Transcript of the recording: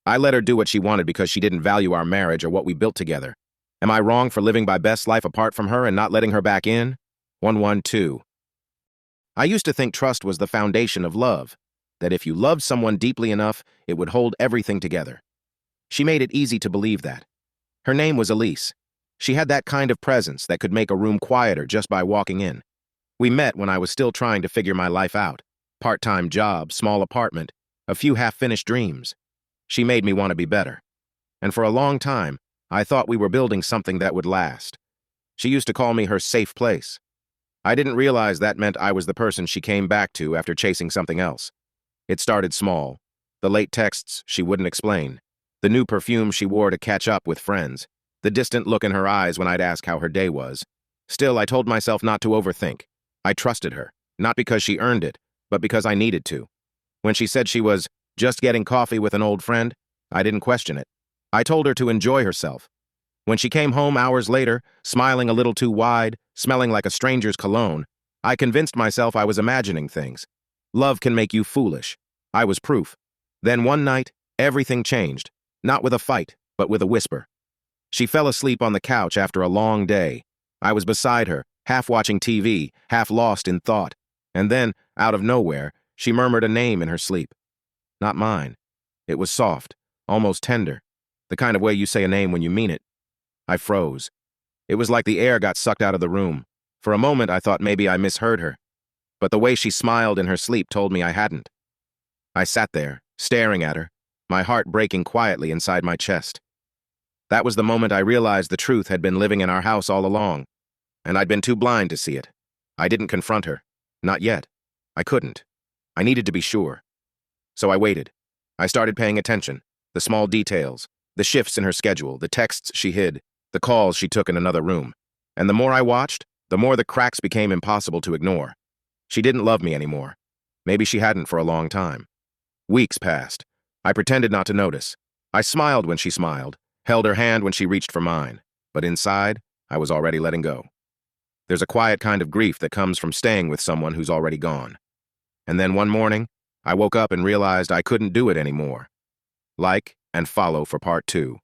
I let her do what she wanted because she didn't value our marriage or what we built together. Am I wrong for living my best life apart from her and not letting her back in? 112. I used to think trust was the foundation of love, that if you loved someone deeply enough, it would hold everything together. She made it easy to believe that. Her name was Elise. She had that kind of presence that could make a room quieter just by walking in. We met when I was still trying to figure my life out. Part-time job, small apartment, a few half-finished dreams. She made me want to be better. And for a long time, I thought we were building something that would last. She used to call me her safe place. I didn't realize that meant I was the person she came back to after chasing something else. It started small. The late texts she wouldn't explain. The new perfume she wore to catch up with friends. The distant look in her eyes when I'd ask how her day was. Still, I told myself not to overthink. I trusted her, not because she earned it, but because I needed to. When she said she was just getting coffee with an old friend, I didn't question it. I told her to enjoy herself. When she came home hours later, smiling a little too wide, smelling like a stranger's cologne, I convinced myself I was imagining things. Love can make you foolish. I was proof. Then one night, everything changed. Not with a fight, but with a whisper. She fell asleep on the couch after a long day. I was beside her, half watching TV, half lost in thought. And then, out of nowhere, she murmured a name in her sleep. Not mine. It was soft, almost tender, the kind of way you say a name when you mean it. I froze. It was like the air got sucked out of the room. For a moment, I thought maybe I misheard her. But the way she smiled in her sleep told me I hadn't. I sat there, staring at her, my heart breaking quietly inside my chest. That was the moment I realized the truth had been living in our house all along, and I'd been too blind to see it. I didn't confront her. Not yet. I couldn't. I needed to be sure. So I waited. I started paying attention. The small details, the shifts in her schedule, the texts she hid, the calls she took in another room. And the more I watched, the more the cracks became impossible to ignore. She didn't love me anymore. Maybe she hadn't for a long time. Weeks passed. I pretended not to notice. I smiled when she smiled, held her hand when she reached for mine. But inside, I was already letting go. There's a quiet kind of grief that comes from staying with someone who's already gone. And then one morning, I woke up and realized I couldn't do it anymore. Like and follow for part 2.